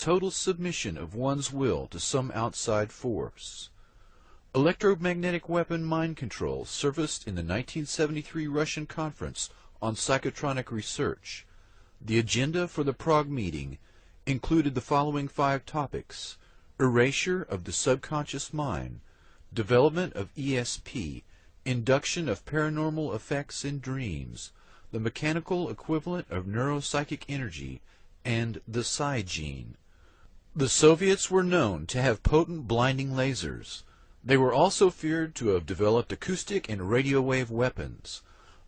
total submission of one's will to some outside force. Electromagnetic weapon mind control surfaced in the 1973 Russian Conference on Psychotronic Research. The agenda for the Prague meeting included the following 5 topics: erasure of the subconscious mind, development of ESP, induction of paranormal effects in dreams, the mechanical equivalent of neuropsychic energy, and the psi gene. The Soviets were known to have potent blinding lasers. They were also feared to have developed acoustic and radio wave weapons.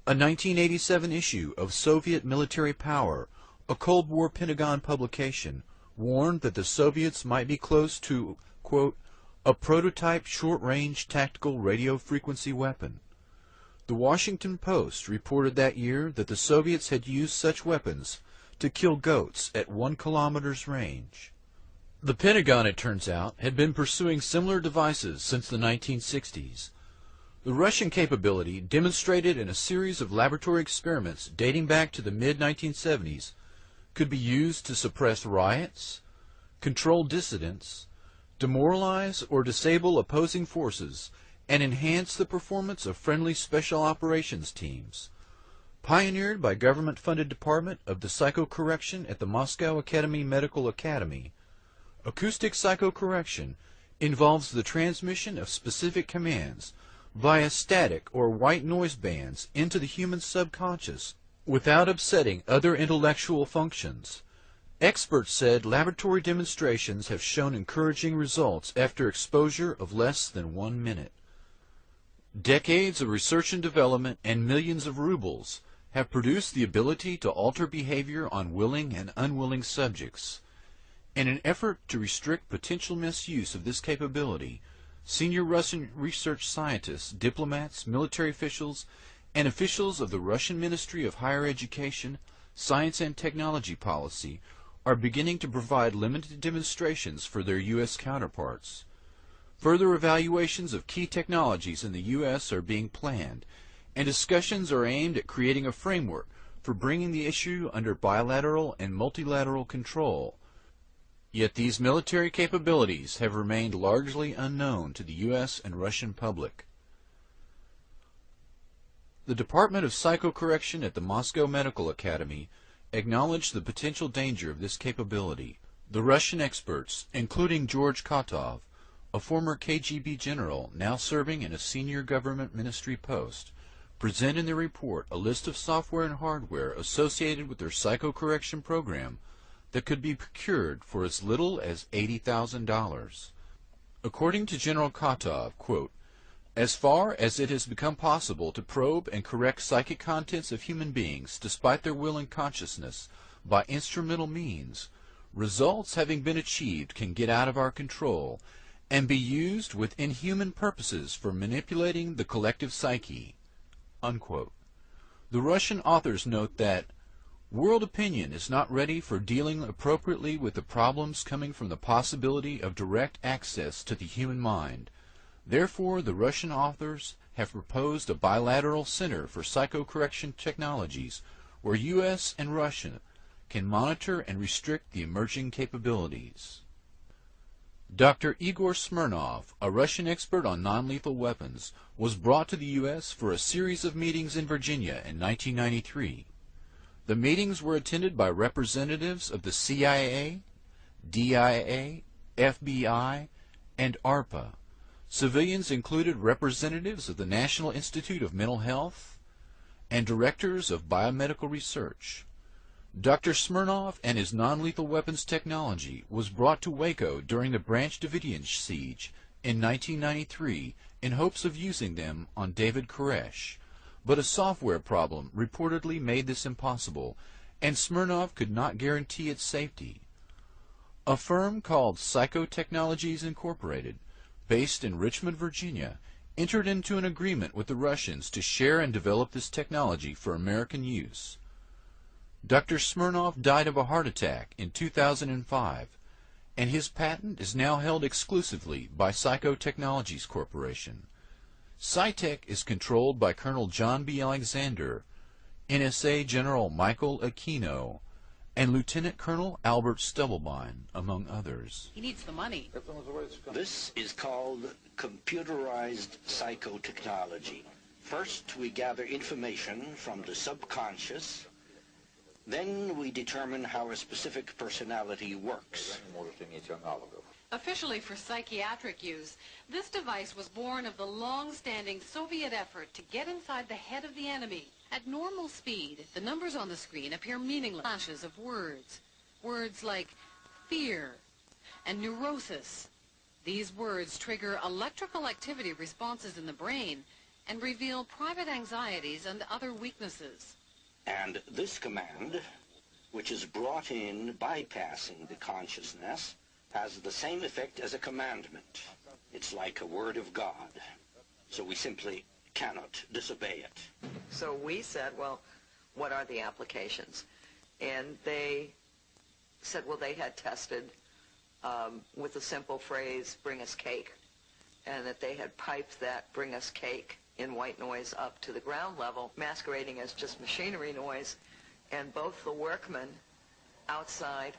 A 1987 issue of Soviet Military Power, a Cold War Pentagon publication, warned that the Soviets might be close to, quote, a prototype short-range tactical radio frequency weapon. The Washington Post reported that year that the Soviets had used such weapons to kill goats at 1 kilometer's range. The Pentagon, it turns out, had been pursuing similar devices since the 1960s. The Russian capability, demonstrated in a series of laboratory experiments dating back to the mid-1970s, could be used to suppress riots, control dissidents, demoralize or disable opposing forces, and enhance the performance of friendly special operations teams. Pioneered by government-funded department of the psychocorrection at the Moscow Academy Medical Academy, acoustic psychocorrection involves the transmission of specific commands via static or white noise bands into the human subconscious without upsetting other intellectual functions. Experts said laboratory demonstrations have shown encouraging results after exposure of less than 1 minute. Decades of research and development and millions of rubles have produced the ability to alter behavior on willing and unwilling subjects. In an effort to restrict potential misuse of this capability, senior Russian research scientists, diplomats, military officials, and officials of the Russian Ministry of Higher Education, Science and Technology Policy are beginning to provide limited demonstrations for their U.S. counterparts. Further evaluations of key technologies in the U.S. are being planned, and discussions are aimed at creating a framework for bringing the issue under bilateral and multilateral control. Yet these military capabilities have remained largely unknown to the U.S. and Russian public. The Department of Psychocorrection at the Moscow Medical Academy acknowledged the potential danger of this capability. The Russian experts, including George Kotov, a former KGB general now serving in a senior government ministry post, present in their report a list of software and hardware associated with their psychocorrection program that could be procured for as little as $80,000. According to General Kotov, quote, as far as it has become possible to probe and correct psychic contents of human beings despite their will and consciousness by instrumental means, results having been achieved can get out of our control and be used with inhuman purposes for manipulating the collective psyche. Unquote. The Russian authors note that world opinion is not ready for dealing appropriately with the problems coming from the possibility of direct access to the human mind. Therefore, the Russian authors have proposed a bilateral center for psychocorrection technologies where U.S. and Russia can monitor and restrict the emerging capabilities. Dr. Igor Smirnov, a Russian expert on non-lethal weapons, was brought to the U.S. for a series of meetings in Virginia in 1993. The meetings were attended by representatives of the CIA, DIA, FBI, and ARPA. Civilians included representatives of the National Institute of Mental Health and directors of biomedical research. Dr. Smirnov and his non-lethal weapons technology was brought to Waco during the Branch Davidian siege in 1993 in hopes of using them on David Koresh, but a software problem reportedly made this impossible, and Smirnov could not guarantee its safety. A firm called Psychotechnologies Incorporated, based in Richmond, Virginia, entered into an agreement with the Russians to share and develop this technology for American use. Dr. Smirnov died of a heart attack in 2005, and his patent is now held exclusively by Psychotechnologies Corporation. Psytech is controlled by Colonel John B. Alexander, NSA General Michael Aquino, and Lieutenant Colonel Albert Stubblebine, among others. He needs the money. This is called computerized psychotechnology. First, we gather information from the subconscious. Then we determine how a specific personality works. Officially for psychiatric use, this device was born of the long-standing Soviet effort to get inside the head of the enemy. At normal speed, the numbers on the screen appear meaningless flashes of words. Words like fear and neurosis. These words trigger electrical activity responses in the brain and reveal private anxieties and other weaknesses. And this command, which is brought in bypassing the consciousness, has the same effect as a commandment. It's like a word of God, so we simply cannot disobey it. So we said, well, what are the applications? And they said, well, they had tested with the simple phrase, bring us cake, and that they had piped that bring us cake in white noise up to the ground level, masquerading as just machinery noise, and both the workmen outside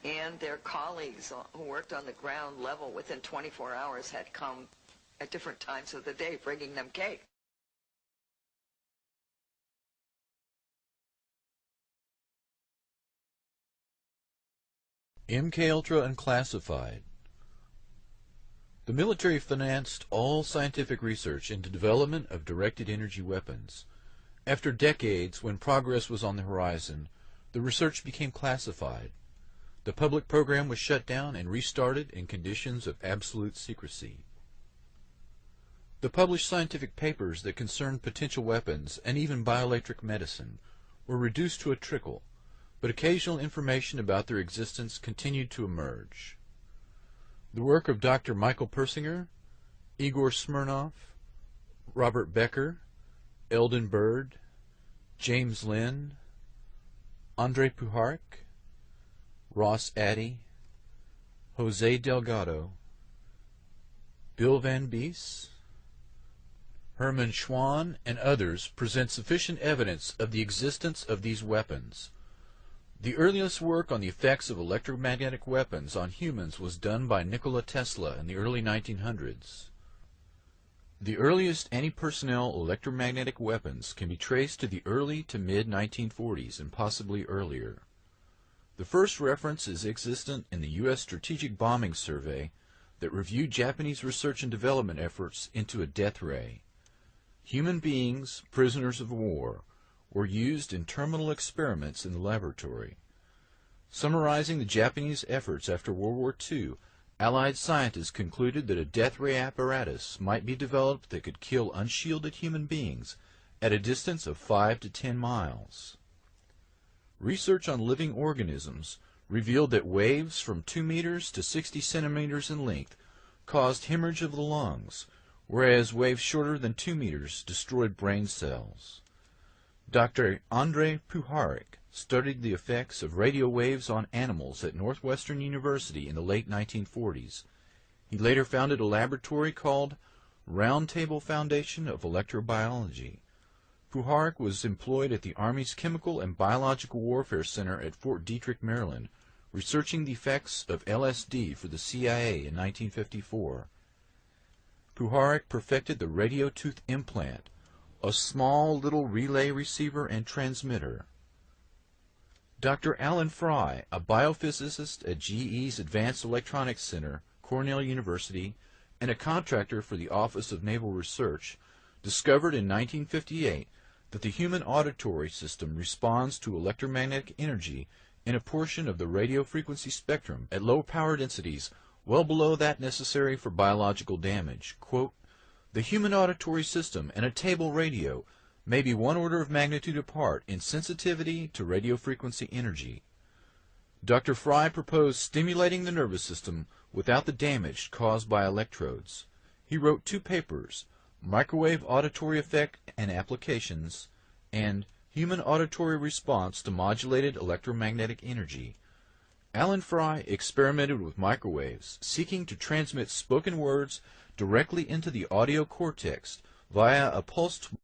and their colleagues who worked on the ground level within 24 hours had come at different times of the day bringing them cake. MKUltra Unclassified. The military financed all scientific research into development of directed energy weapons. After decades, when progress was on the horizon, the research became classified. The public program was shut down and restarted in conditions of absolute secrecy. The published scientific papers that concerned potential weapons and even bioelectric medicine were reduced to a trickle, but occasional information about their existence continued to emerge. The work of Dr. Michael Persinger, Igor Smirnov, Robert Becker, Eldon Bird, James Lynn, Andrei Puharich, Ross Addy, Jose Delgado, Bill Van Bies, Herman Schwann, and others present sufficient evidence of the existence of these weapons. The earliest work on the effects of electromagnetic weapons on humans was done by Nikola Tesla in the early 1900s. The earliest anti-personnel electromagnetic weapons can be traced to the early to mid-1940s and possibly earlier. The first reference is existent in the U.S. Strategic Bombing Survey that reviewed Japanese research and development efforts into a death ray. Human beings, prisoners of war, were used in terminal experiments in the laboratory. Summarizing the Japanese efforts after World War II, Allied scientists concluded that a death ray apparatus might be developed that could kill unshielded human beings at a distance of 5 to 10 miles. Research on living organisms revealed that waves from 2 meters to 60 centimeters in length caused hemorrhage of the lungs, whereas waves shorter than 2 meters destroyed brain cells. Dr. Andrei Puharich studied the effects of radio waves on animals at Northwestern University in the late 1940s. He later founded a laboratory called Round Table Foundation of Electrobiology. Puharich was employed at the Army's Chemical and Biological Warfare Center at Fort Detrick, Maryland, researching the effects of LSD for the CIA in 1954. Puharich perfected the radio tooth implant, a small little relay receiver and transmitter. Dr. Alan Fry, a biophysicist at GE's Advanced Electronics Center, Cornell University, and a contractor for the Office of Naval Research, discovered in 1958 that the human auditory system responds to electromagnetic energy in a portion of the radio frequency spectrum at low power densities well below that necessary for biological damage. Quote, "The human auditory system and a table radio may be 1 order of magnitude apart in sensitivity to radio frequency energy." Dr. Fry proposed stimulating the nervous system without the damage caused by electrodes. He wrote 2 papers, Microwave Auditory Effect and Applications, and Human Auditory Response to Modulated Electromagnetic Energy. Alan Fry experimented with microwaves, seeking to transmit spoken words directly into the audio cortex via a pulsed